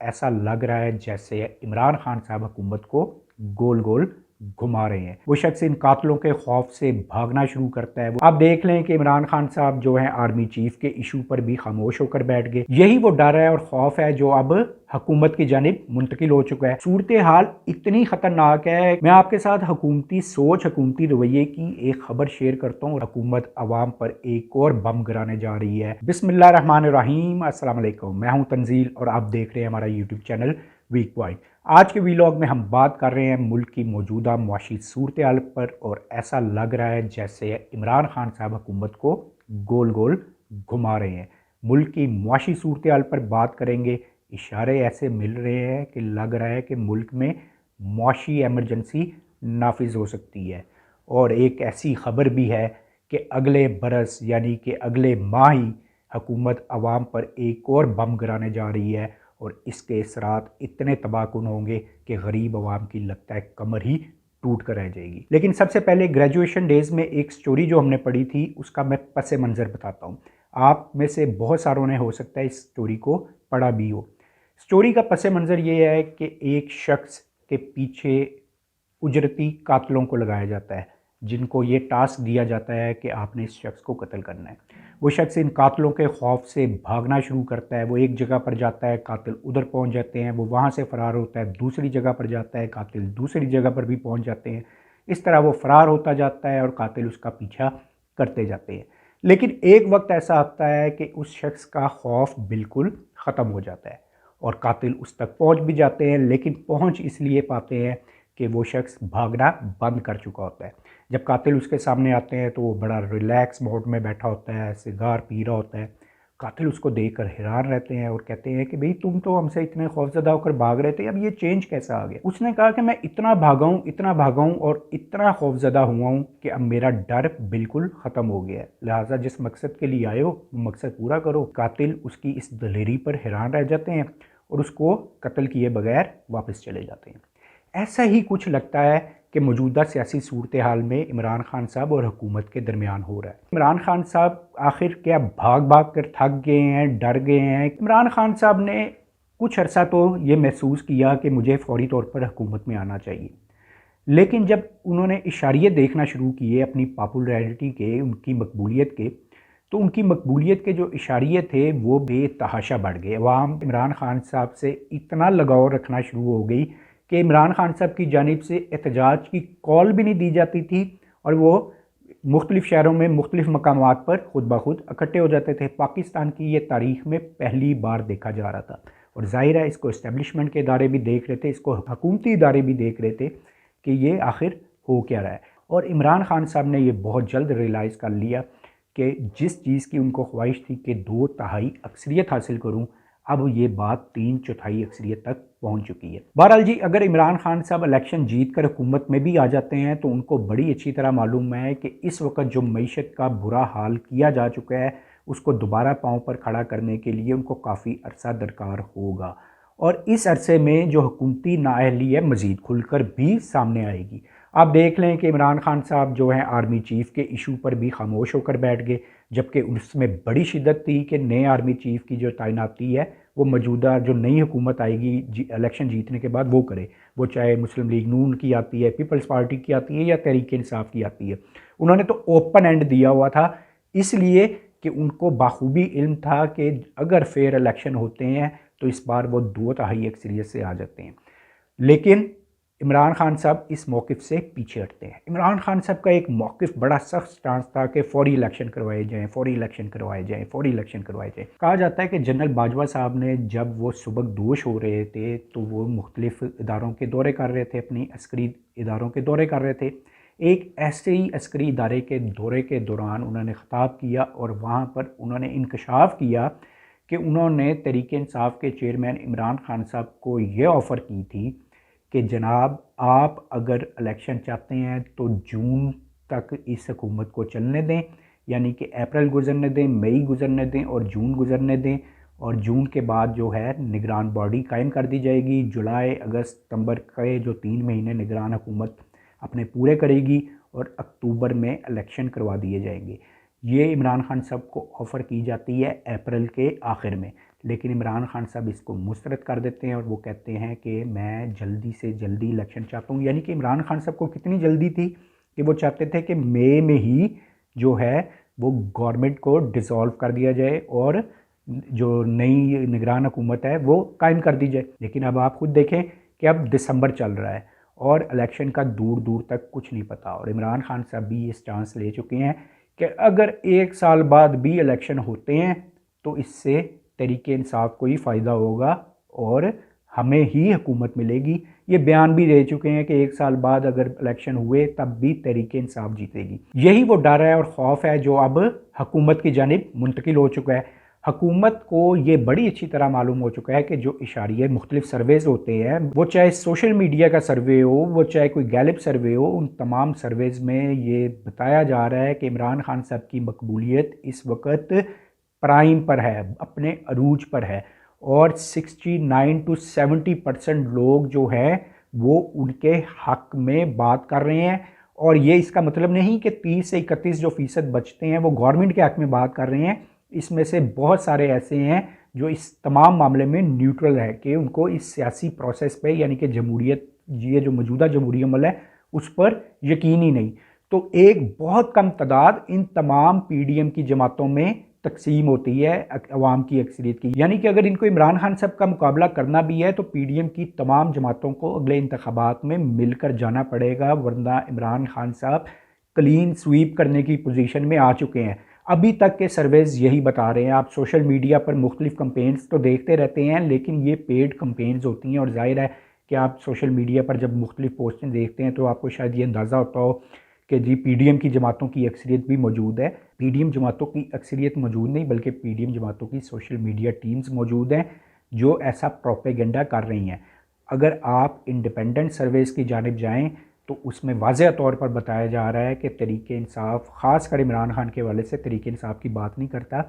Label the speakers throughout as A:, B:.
A: ऐसा लग रहा है जैसे इमरान खान साहब हुकूमत को गोल गोल घुमा रहे हैं। वो शख्स इन कातलों के खौफ से भागना शुरू करता है। आप देख लें कि इमरान खान साहब जो हैं आर्मी चीफ के इशू पर भी खामोश होकर बैठ गए। यही वो डर है और खौफ है जो अब हुकूमत की जानिब मुंतकिल हो चुका है। सूरत हाल इतनी खतरनाक है। मैं आपके साथ हुकूमती सोच, हुकूमती रवैये की एक खबर शेयर करता हूँ। हुकूमत अवाम पर एक और बम गिराने जा रही है। बिस्मिल्लाहिर्रहमानिर्रहीम, अस्सलाम वालेकुम। मैं हूँ तंजील और आप देख रहे हैं हमारा यूट्यूब चैनल वीक पॉइंट। आज के वीलॉग में हम बात कर रहे हैं मुल्क की मौजूदा मुआशी सूरत हाल पर, और ऐसा लग रहा है जैसे इमरान खान साहब हुकूमत को गोल गोल घुमा रहे हैं। मुल्क की मुआशी सूरत हाल पर बात करेंगे। इशारे ऐसे मिल रहे हैं कि लग रहा है कि मुल्क में मुआशी एमरजेंसी नाफिज हो सकती है, और एक ऐसी खबर भी है कि अगले बरस यानी कि अगले माह ही हुकूमत अवाम पर एक और बम गिराने जा रही है, और इसके असरात इतने तबाहकुन होंगे कि गरीब आवाम की लगता है कमर ही टूट कर रह जाएगी। लेकिन सबसे पहले ग्रेजुएशन डेज़ में एक स्टोरी जो हमने पढ़ी थी उसका मैं पस मंज़र बताता हूँ। आप में से बहुत सारों ने हो सकता है इस स्टोरी को पढ़ा भी हो। स्टोरी का पस मंज़र ये है कि एक शख्स के पीछे उजरती कातलों को लगाया जाता है, जिनको ये टास्क दिया जाता है कि आपने इस शख्स को कत्ल करना है। वो शख्स इन कातलों के खौफ से भागना शुरू करता है। वो एक जगह पर जाता है, कातिल उधर पहुंच जाते हैं, वो वहाँ से फ़रार होता है, दूसरी जगह पर जाता है, कातिल दूसरी जगह पर भी पहुंच जाते हैं। इस तरह वो फ़रार होता जाता है और कातिल उसका पीछा करते जाते हैं। लेकिन एक वक्त ऐसा आता है कि उस शख्स का खौफ बिल्कुल ख़त्म हो जाता है और कातिल उस तक पहुँच भी जाते हैं, लेकिन पहुँच इसलिए पाते हैं कि वो शख्स भागना बंद कर चुका होता है। जब कातिल उसके सामने आते हैं तो वो बड़ा रिलैक्स मोड में बैठा होता है, सिगार पी रहा होता है। कातिल उसको देखकर हैरान रहते हैं और कहते हैं कि भाई तुम तो हमसे इतने खौफजदा होकर भाग रहे थे, अब ये चेंज कैसा आ गया। उसने कहा कि मैं इतना भागा हूँ और इतना खौफजदा हुआ हूँ कि अब मेरा डर बिल्कुल ख़त्म हो गया है। लिहाजा जिस मकसद के लिए आए हो वो मकसद पूरा करो। कातिल उसकी इस दलेरी पर हैरान रह जाते हैं और उसको कत्ल किए बगैर वापस चले जाते हैं। ऐसा ही कुछ लगता है कि मौजूदा सियासी सूरत हाल में इमरान खान साहब और हुकूमत के दरमियान हो रहा है। इमरान खान साहब आखिर क्या भाग भाग कर थक गए हैं, डर गए हैं? इमरान खान साहब ने कुछ अरसा तो ये महसूस किया कि मुझे फौरी तौर पर हुकूमत में आना चाहिए, लेकिन जब उन्होंने इशारे देखना शुरू किए अपनी पॉपुलैरिटी के, उनकी मकबूलियत के, तो उनकी मकबूलियत के जो इशारे थे वो बेतहाशा बढ़ गए। अवाम इमरान खान साहब से इतना लगाव रखना शुरू हो गई कि इमरान खान साहब की जानिब से एहतजाज की कॉल भी नहीं दी जाती थी, और वो मुख्तलिफ़ शहरों में मुख्तलिफ़ मकामात पर खुद ब खुद इकट्ठे हो जाते थे। पाकिस्तान की ये तारीख़ में पहली बार देखा जा रहा था, और ज़ाहिर है इसको इस्टेब्लिशमेंट के इदारे भी देख रहे थे, इसको हुकूमती इदारे भी देख रहे थे कि ये आखिर हो क्या रहा है। और इमरान खान साहब ने ये बहुत जल्द रियलाइज़ कर लिया कि जिस चीज़ की उनको ख्वाहिश थी कि 2/3 अक्सरियत हासिल करूँ, अब ये बात 3/4 अक्सरियत तक पहुंच चुकी है। बहरहाल जी, अगर इमरान खान साहब इलेक्शन जीत कर हुकूमत में भी आ जाते हैं तो उनको बड़ी अच्छी तरह मालूम है कि इस वक्त जो मईशत का बुरा हाल किया जा चुका है उसको दोबारा पाँव पर खड़ा करने के लिए उनको काफ़ी अरसा दरकार होगा, और इस अरसे में जो हुकूमती नाअहली है मज़ीद खुलकर भी सामने आएगी। आप देख लें कि इमरान खान साहब जो हैं आर्मी चीफ़ के इशू पर भी खामोश होकर बैठ गए, जबकि उसमें बड़ी शिद्दत थी कि नए आर्मी चीफ़ की जो तैनाती है वो मौजूदा जो नई हुकूमत आएगी इलेक्शन जीतने के बाद वो करे। वो चाहे मुस्लिम लीग नून की आती है, पीपल्स पार्टी की आती है या तहरीक इंसाफ की आती है। उन्होंने तो ओपन एंड दिया हुआ था, इसलिए कि उनको बाखूबी इल्म था कि अगर फेयर इलेक्शन होते हैं तो इस बार वो 2/3 अक्सरियत से आ जाते हैं। लेकिन इमरान खान साहब इस मौक़िफ़ से पीछे हटते हैं। इमरान खान साहब का एक मौक़िफ़ बड़ा सख्त स्टांस था कि फ़ौरी इलेक्शन करवाए जाएँ, फ़ौरी इलेक्शन करवाए जाएँ, फ़ौरी इलेक्शन करवाए जाएँ। कहा जाता है कि जनरल बाजवा साहब ने जब वो सुबकदोश हो रहे थे तो वो मुख्तलिफ़ इदारों के दौरे कर रहे थे, अपनी अस्करी इदारों के दौरे कर रहे थे। एक ऐसे ही अस्करी इदारे के दौरे के दौरान उन्होंने ख़िताब किया और वहाँ पर उन्होंने इंकशाफ किया कि उन्होंने तहरीक इंसाफ के चेयरमैन इमरान खान साहब को ये ऑफ़र की थी कि जनाब आप अगर इलेक्शन चाहते हैं तो जून तक इस हुकूमत को चलने दें, यानी कि अप्रैल गुजरने दें, मई गुजरने दें और जून गुजरने दें, और जून के बाद जो है निगरान बॉडी कायम कर दी जाएगी। जुलाई, अगस्त, सितंबर के जो 3 महीने निगरान हुकूमत अपने पूरे करेगी और अक्टूबर में इलेक्शन करवा दिए जाएंगे। ये इमरान खान साहब को ऑफ़र की जाती है अप्रैल के आखिर में, लेकिन इमरान खान साहब इसको मुस्तरद कर देते हैं और वो कहते हैं कि मैं जल्दी से जल्दी इलेक्शन चाहता हूँ। यानी कि इमरान खान साहब को कितनी जल्दी थी कि वो चाहते थे कि मई में ही जो है वो गवर्नमेंट को डिसॉल्व कर दिया जाए और जो नई निगरान हुकूमत है वो कायम कर दी जाए। लेकिन अब आप खुद देखें कि अब दिसंबर चल रहा है और इलेक्शन का दूर दूर तक कुछ नहीं पता, और इमरान खान साहब भी इस चांस ले चुके हैं कि अगर 1 साल बाद भी इलेक्शन होते हैं तो इससे तहरीक इंसाफ को ही फ़ायदा होगा और हमें ही हुकूमत मिलेगी। ये बयान भी दे चुके हैं कि 1 साल बाद अगर इलेक्शन हुए तब भी तहरीक इंसाफ जीतेगी। यही वो डर है और खौफ है जो अब हुकूमत की जानिब मुंतकिल हो चुका है। हुकूमत को ये बड़ी अच्छी तरह मालूम हो चुका है कि जो इशारिये मुख्तलिफ सर्वेज़ होते हैं, वो चाहे सोशल मीडिया का सर्वे हो, वो चाहे कोई गैलिप सर्वे हो, उन तमाम सर्वेज़ में ये बताया जा रहा है कि इमरान खान साहब की मकबूलियत इस वक्त प्राइम पर है, अपने अरूज पर है, और 69 to 70% लोग जो है वो उनके हक में बात कर रहे हैं। और ये इसका मतलब नहीं कि 30 से 31 जो फ़ीसद बचते हैं वो गवर्नमेंट के हक में बात कर रहे हैं। इसमें से बहुत सारे ऐसे हैं जो इस तमाम मामले में न्यूट्रल है कि उनको इस सियासी प्रोसेस पे, यानी कि जमहूरियत, ये जो मौजूदा जमहूरी अमल है उस पर यकीन ही नहीं। तो एक बहुत कम तादाद इन तमाम पीडीएम की जमातों में तकसीम होती है अवाम की अक्सरियत की। यानी कि अगर इनको इमरान खान साहब का मुकाबला करना भी है तो पीडीएम की तमाम जमातों को अगले इंतखाबात में मिलकर जाना पड़ेगा, वरना इमरान खान साहब क्लीन स्वीप करने की पोजीशन में आ चुके हैं। अभी तक के सर्वेज यही बता रहे हैं। आप सोशल मीडिया पर मुख्तलिफ कंपेन्स तो देखते रहते हैं, लेकिन ये पेड कंपेन्स होती हैं और जाहिर है कि आप सोशल मीडिया पर जब मुख्तलिफ पोस्टें देखते हैं तो आपको शायद ये अंदाज़ा होता हो कि जी पीडीएम की जमातों की अक्सरियत भी मौजूद है। पीडीएम जमातों की अक्सरियत मौजूद नहीं, बल्कि पीडीएम जमातों की सोशल मीडिया टीम्स मौजूद हैं जो ऐसा प्रोपेगेंडा कर रही हैं। अगर आप इंडिपेंडेंट सर्वेस की जानिब जाएँ तो उसमें वाज़ेह तौर पर बताया जा रहा है कि तहरीक इंसाफ, ख़ास कर इमरान खान के हवाले से तहरीक इंसाफ की बात नहीं करता,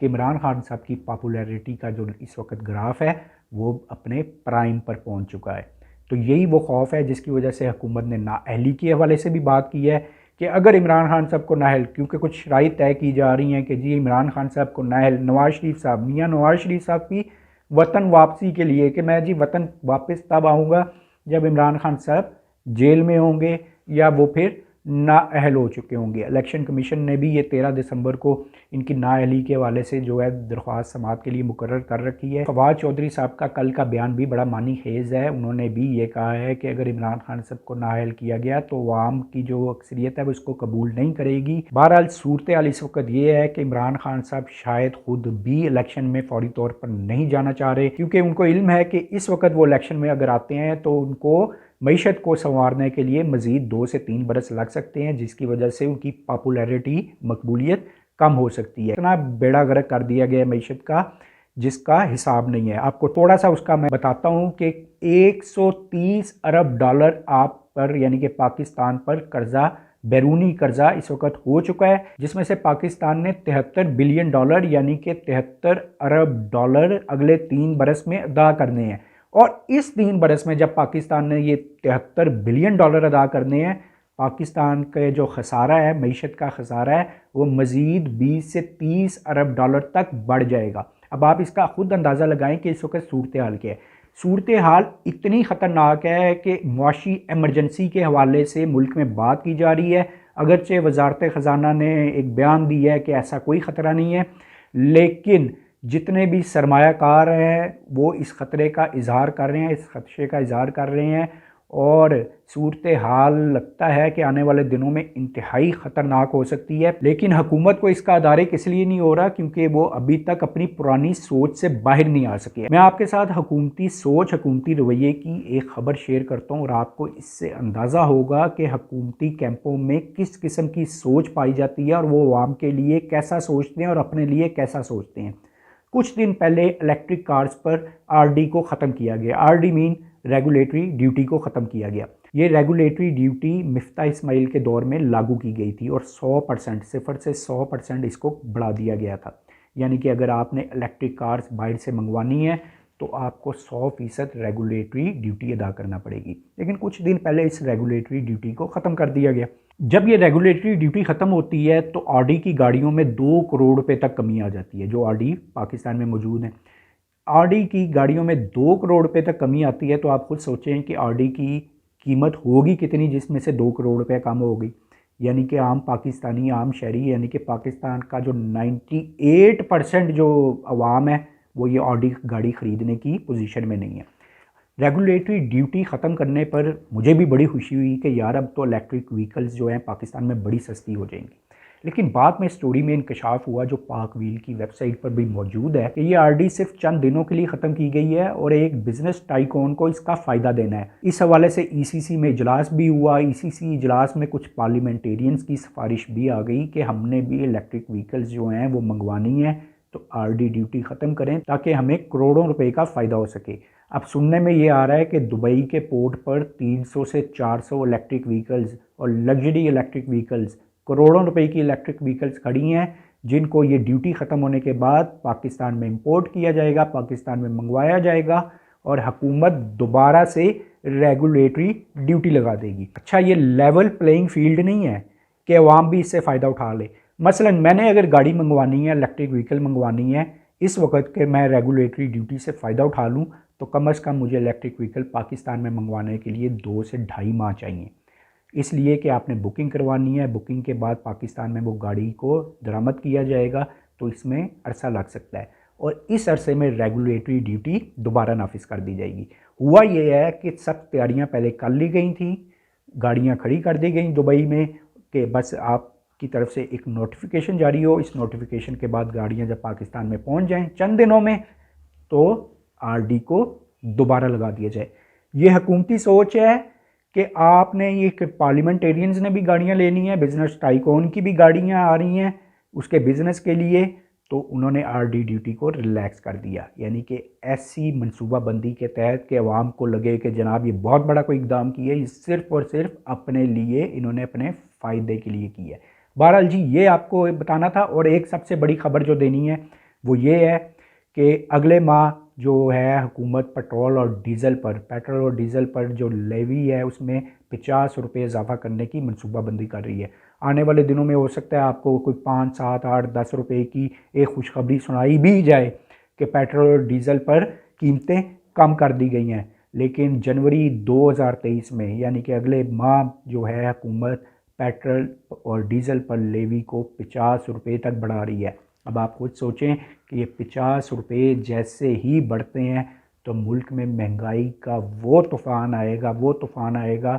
A: कि इमरान खान साहब की पॉपुलैरिटी का जो इस वक्त ग्राफ है वो अपने प्राइम पर पहुंच चुका है। तो यही वो खौफ है जिसकी वजह से हुकूमत ने नाअहली के हवाले से भी बात की है कि अगर इमरान खान साहब को नाअहल, क्योंकि कुछ शराइत तय की जा रही हैं कि जी इमरान खान साहब को नाअहल नवाज़ शरीफ साहब, मियाँ नवाज़ शरीफ साहब की वतन वापसी के लिए कि मैं जी वतन वापस तब आऊँगा जब इमरान खान साहब जेल में होंगे या वो फिर नाअहल हो चुके होंगे। इलेक्शन कमीशन ने भी ये 13 दिसंबर को इनकी नाअहली के हवाले से जो है दरख्वास्त समाअत के लिए मुकर्रर कर रखी है। फवाद चौधरी साहब का कल का बयान भी बड़ा मानी खेज़ है। उन्होंने भी ये कहा है कि अगर इमरान खान साहब को नाअहल किया गया तो आवाम की जो अक्सरियत है वो इसको कबूल नहीं करेगी। बहरहाल सूरत हाल इस वक्त ये है कि इमरान खान साहब शायद खुद भी इलेक्शन में फौरी तौर पर नहीं जाना चाह रहे, क्योंकि उनको इल्म है कि इस वक्त वो इलेक्शन में अगर आते हैं तो उनको मईशत को संवारने के लिए मज़ीद 2 से 3 बरस लग सकते हैं, जिसकी वजह से उनकी पॉपुलैरिटी, मकबूलियत कम हो सकती है। इतना बेड़ा गर्क कर दिया गया मईशत का जिसका हिसाब नहीं है। आपको थोड़ा सा उसका मैं बताता हूँ कि 130 अरब डॉलर आप पर, यानी कि पाकिस्तान पर कर्जा, बैरूनी कर्जा इस वक्त हो चुका है, जिसमें से पाकिस्तान ने 73 बिलियन डॉलर यानी कि 73 अरब डॉलर अगले 3 बरस में अदा करने हैं। और इस 3 बरस में जब पाकिस्तान ने ये 73 बिलियन डॉलर अदा करने हैं, पाकिस्तान का जो खसारा है, मईशत का खसारा है, वो मज़ीद 20 से 30 अरब डॉलर तक बढ़ जाएगा। अब आप इसका खुद अंदाज़ा लगाएं कि इस वक्त सूरत हाल क्या है। सूरत हाल इतनी ख़तरनाक है कि मुआशी एमरजेंसी के हवाले से मुल्क में बात की जा रही है। अगरचे वजारत ख़जाना ने एक बयान दिया है कि ऐसा कोई ख़तरा नहीं है, लेकिन जितने भी सरमायाकार हैं वो इस ख़तरे का इजहार कर रहे हैं, इस खदशे का इजहार कर रहे हैं, और सूरत हाल लगता है कि आने वाले दिनों में इंतहाई ख़तरनाक हो सकती है। लेकिन हुकूमत को इसका अदारिक इसलिए नहीं हो रहा क्योंकि वो अभी तक अपनी पुरानी सोच से बाहर नहीं आ सके। मैं आपके साथ हुकूमती सोच, हुकूमती रवैये की एक ख़बर शेयर करता हूँ और आपको इससे अंदाज़ा होगा कि हुकूमती कैंपों में किस किस्म की सोच पाई जाती है और वो आवाम के लिए कैसा सोचते हैं और अपने लिए कैसा सोचते हैं। कुछ दिन पहले इलेक्ट्रिक कार्स पर आरडी को ख़त्म किया गया। आरडी मीन रेगुलेटरी ड्यूटी को ख़त्म किया गया। ये रेगुलेटरी ड्यूटी मिफ्ता इस्माइल के दौर में लागू की गई थी और 100%, 0 से 100% इसको बढ़ा दिया गया था। यानी कि अगर आपने इलेक्ट्रिक कार्स बाहर से मंगवानी है तो आपको 100% रेगुलेटरी ड्यूटी अदा करना पड़ेगी। लेकिन कुछ दिन पहले इस रेगुलेटरी ड्यूटी को ख़त्म कर दिया गया। जब ये रेगुलेटरी ड्यूटी ख़त्म होती है तो ऑडी की गाड़ियों में 2 करोड़ रुपए तक कमी आ जाती है, जो ऑडी पाकिस्तान में मौजूद है। ऑडी की गाड़ियों में 2 करोड़ रुपए तक कमी आती है, तो आप खुद सोचें कि ऑडी की कीमत होगी कितनी जिसमें से 2 करोड़ रुपए कम होगी। यानी कि आम पाकिस्तानी, आम शहरी, यानी कि पाकिस्तान का जो 98% जो अवाम है वो ये ऑडी गाड़ी ख़रीदने की पोजीशन में नहीं है। रेगुलेटरी ड्यूटी ख़त्म करने पर मुझे भी बड़ी खुशी हुई कि यार अब तो इलेक्ट्रिक व्हीकल्स जो हैं पाकिस्तान में बड़ी सस्ती हो जाएंगी। लेकिन बाद में स्टोरी में इंकशाफ हुआ, जो पाक व्हील की वेबसाइट पर भी मौजूद है, कि ये आरडी सिर्फ चंद दिनों के लिए ख़त्म की गई है और एक बिजनेस टाइकॉन को इसका फ़ायदा देना है। इस हवाले से ईसीसी में इजलास भी हुआ। ईसीसी इजलास में कुछ पार्लियामेंटेरियंस की सिफारिश भी आ गई कि हमने भी इलेक्ट्रिक व्हीकल्स जो हैं वो मंगवानी है, तो आरडी ड्यूटी ख़त्म करें ताकि हमें करोड़ों रुपए का फ़ायदा हो सके। अब सुनने में ये आ रहा है कि दुबई के पोर्ट पर 300 से 400 इलेक्ट्रिक व्हीकल्स और लग्जरी इलेक्ट्रिक व्हीकल्स, करोड़ों रुपए की इलेक्ट्रिक व्हीकल्स खड़ी हैं, जिनको ये ड्यूटी ख़त्म होने के बाद पाकिस्तान में इंपोर्ट किया जाएगा, पाकिस्तान में मंगवाया जाएगा और हुकूमत दोबारा से रेगुलेटरी ड्यूटी लगा देगी। अच्छा, ये लेवल प्लेइंग फील्ड नहीं है कि अवाम भी इससे फ़ायदा उठा ले। मसलन मैंने अगर गाड़ी मंगवानी है, इलेक्ट्रिक व्हीकल मंगवानी है, इस वक्त के मैं रेगुलेटरी ड्यूटी से फ़ायदा उठा लूँ तो कम से कम मुझे इलेक्ट्रिक व्हीकल पाकिस्तान में मंगवाने के लिए 2 से ढाई माह चाहिए। इसलिए कि आपने बुकिंग करवानी है, बुकिंग के बाद पाकिस्तान में वो गाड़ी को दरामद किया जाएगा, तो इसमें अरसा लग सकता है और इस अरसे में रेगुलेटरी ड्यूटी दोबारा नाफिज कर दी जाएगी। हुआ ये है कि सब तैयारियां पहले कर ली गई थी, गाड़ियां खड़ी कर दी गई दुबई में कि बस आपकी तरफ से एक नोटिफिकेशन जारी हो, इस नोटिफिकेशन के बाद गाड़ियाँ जब पाकिस्तान में पहुँच जाएँ चंद दिनों में, तो आरडी को दोबारा लगा दिया जाए। ये हुकूमती सोच है कि आपने ये पार्लियामेंटेरियंस ने भी गाड़ियाँ लेनी है, बिजनेस टाइकॉन की भी गाड़ियाँ आ रही हैं उसके बिज़नेस के लिए, तो उन्होंने आरडी ड्यूटी को रिलैक्स कर दिया। यानी कि ऐसी मनसूबाबंदी के तहत कि अवाम को लगे कि जनाब ये बहुत बड़ा कोई इकदाम किया है, ये सिर्फ और सिर्फ अपने लिए, इन्होंने अपने फ़ायदे के लिए किया है। बहरहाल जी, ये आपको बताना था। और एक सबसे बड़ी खबर जो देनी है वो ये है कि अगले माह जो है हुकूमत पेट्रोल और डीज़ल पर जो लेवी है उसमें 50 रुपये इजाफा करने की मनसूबाबंदी कर रही है। आने वाले दिनों में हो सकता है आपको कोई 5, 7, 8, 10 रुपये की एक खुशखबरी सुनाई भी जाए कि पेट्रोल और डीज़ल पर कीमतें कम कर दी गई हैं। लेकिन जनवरी 2023 में यानी कि अगले माह जो है हुकूमत पेट्रोल और डीज़ल पर लेवी को 50 रुपये तक बढ़ा रही है। अब आप खुद सोचें कि ये 50 रुपये जैसे ही बढ़ते हैं तो मुल्क में महंगाई का वो तूफ़ान आएगा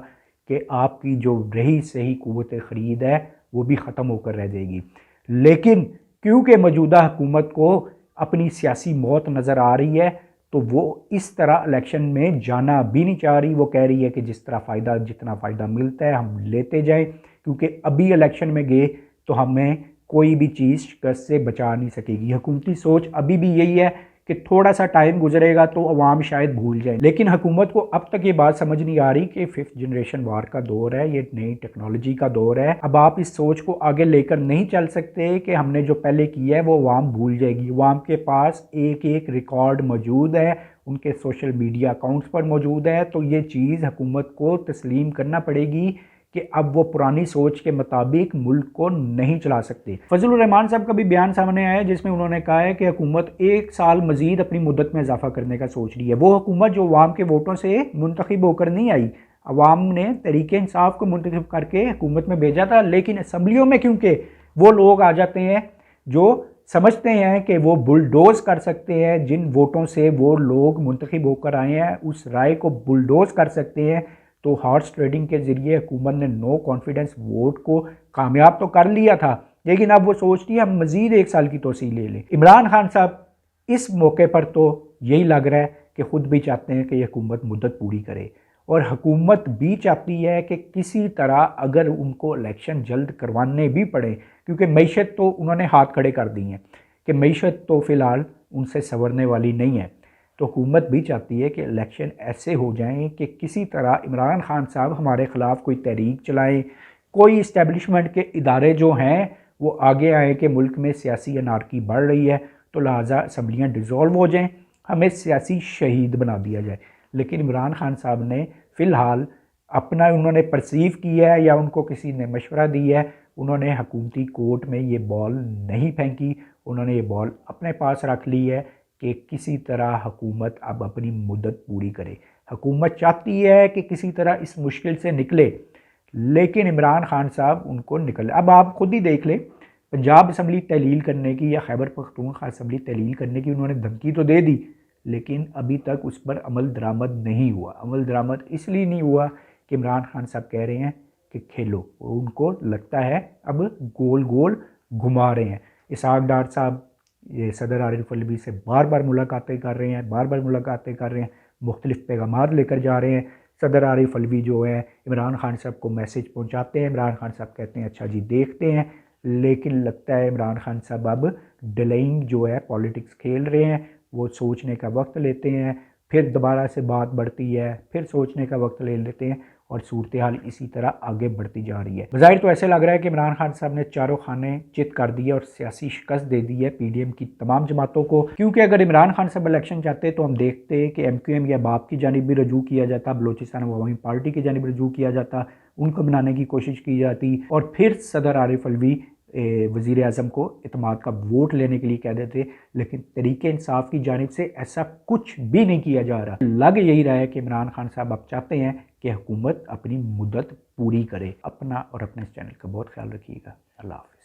A: कि आपकी जो रही सही क़ुव्वत ख़रीद है वो भी ख़त्म होकर रह जाएगी। लेकिन क्योंकि मौजूदा हुकूमत को अपनी सियासी मौत नज़र आ रही है, तो वो इस तरह इलेक्शन में जाना भी नहीं चाह रही। वो कह रही है कि जितना फ़ायदा मिलता है हम लेते जाएं, क्योंकि अभी इलेक्शन में गए तो हमें कोई भी चीज़ शिकस्त से बचा नहीं सकेगी। हुकूमती सोच अभी भी यही है कि थोड़ा सा टाइम गुजरेगा तो अवाम शायद भूल जाए। लेकिन हुकूमत को अब तक ये बात समझ नहीं आ रही कि 5th जनरेशन वार का दौर है, ये नई टेक्नोलॉजी का दौर है। अब आप इस सोच को आगे लेकर नहीं चल सकते कि हमने जो पहले किया है वो अवाम भूल जाएगी। अवाम के पास एक एक रिकॉर्ड मौजूद है, उनके सोशल मीडिया अकाउंट्स पर मौजूद है। तो ये चीज़ हुकूमत को तस्लीम करना पड़ेगी कि अब वो पुरानी सोच के मुताबिक मुल्क को नहीं चला सकते। फजलुर रहमान साहब का भी बयान सामने आया जिसमें उन्होंने कहा है कि हुकूमत 1 साल मजीद अपनी मुद्दत में इजाफा करने का सोच रही है। वो हुकूमत जो अवाम के वोटों से मुंतखब होकर नहीं आई, अवाम ने तहरीक इंसाफ को मुंतखब करके हुकूमत में भेजा था, लेकिन असम्बलियों में क्योंकि वो लोग आ जाते हैं जो समझते हैं कि वो बुलडोज़ कर सकते हैं, जिन वोटों से वो लोग मुंतखब होकर आए हैं उस राय को बुलडोज़ कर सकते हैं। तो हॉर्स ट्रेडिंग के ज़रिए हुकूमत ने नो कॉन्फिडेंस वोट को कामयाब तो कर लिया था, लेकिन अब वो सोचती है हम मज़ीद 1 साल की तोसी ले लें। इमरान खान साहब इस मौके पर तो यही लग रहा है कि ख़ुद भी चाहते हैं कि ये हुकूमत मुद्दत पूरी करे, और हुकूमत भी चाहती है कि किसी तरह अगर उनको इलेक्शन जल्द करवाने भी पड़े, क्योंकि मईशत तो उन्होंने हाथ खड़े कर दी हैं कि मईशत तो फ़िलहाल उनसे संवरने वाली नहीं है। तो हुकूमत भी चाहती है कि इलेक्शन ऐसे हो जाएं कि किसी तरह इमरान खान साहब हमारे ख़िलाफ़ कोई तहरीक चलाएं, कोई इस्टेब्लिशमेंट के इदारे जो हैं वो आगे आए कि मुल्क में सियासी अनारकी बढ़ रही है, तो लिहाजा असम्बलियाँ डिज़ोल्व हो जाएं, हमें सियासी शहीद बना दिया जाए। लेकिन इमरान खान साहब ने फ़िलहाल अपना उन्होंने परसीव किया है या उनको किसी ने मशवरा दिया है, उन्होंने हुकूमती कोर्ट में ये बॉल नहीं फेंकी, उन्होंने ये बॉल अपने पास रख ली है कि किसी तरह हुकूमत अब अपनी मुद्दत पूरी करे। हुकूमत चाहती है कि किसी तरह इस मुश्किल से निकले, लेकिन इमरान खान साहब उनको निकल, अब आप खुद ही देख लें, पंजाब असम्बली तहलील करने की या खैबर पख्तूनख्वा असम्बली तहलील करने की उन्होंने धमकी तो दे दी, लेकिन अभी तक उस पर अमल दरामद नहीं हुआ। अमल दरामद इसलिए नहीं हुआ कि इमरान खान साहब कह रहे हैं कि खेलो, उनको लगता है अब गोल गोल घुमा रहे हैं। इसहाक डार साहब ये सदर आरिफ अलवी से बार बार मुलाकातें कर रहे हैं, बार बार मुलाकातें कर रहे हैं, मुख्तलिफ पैगाम लेकर जा रहे हैं। सदर आरिफ अलवी जो है इमरान खान साहब को मैसेज पहुंचाते हैं, इमरान खान साहब कहते हैं अच्छा जी देखते हैं, लेकिन लगता है इमरान खान साहब अब डिलेइंग जो है पॉलिटिक्स खेल रहे हैं। वो सोचने का वक्त लेते हैं, फिर दोबारा से बात बढ़ती है, फिर सोचने का वक्त ले लेते हैं और सूरत हाल इसी तरह आगे बढ़ती जा रही है। बज़ाहिर तो ऐसे लग रहा है कि इमरान खान साहब ने चारों खाने चित कर दिए और सियासी शिकस्त दे दी है पीडीएम की तमाम जमातों को, क्योंकि अगर इमरान खान साहब इलेक्शन चाहते तो हम देखते कि एमक्यूएम या बाप की जानिब भी रजू किया जाता, बलोचिस्तान अवामी पार्टी की जानिब रजू किया जाता, उनको बनाने की कोशिश की जाती और फिर सदर आरिफ अलवी वज़ीर आज़म को इत्मीनान का वोट लेने के लिए कह देते। लेकिन तरीके इंसाफ की जानिब से ऐसा कुछ भी नहीं किया जा रहा। लग यही रहा है कि इमरान खान साहब अब चाहते हैं कि हुकूमत अपनी मुद्दत पूरी करे। अपना और अपने इस चैनल का बहुत ख्याल रखिएगा। अल्लाह हाफ़िज़।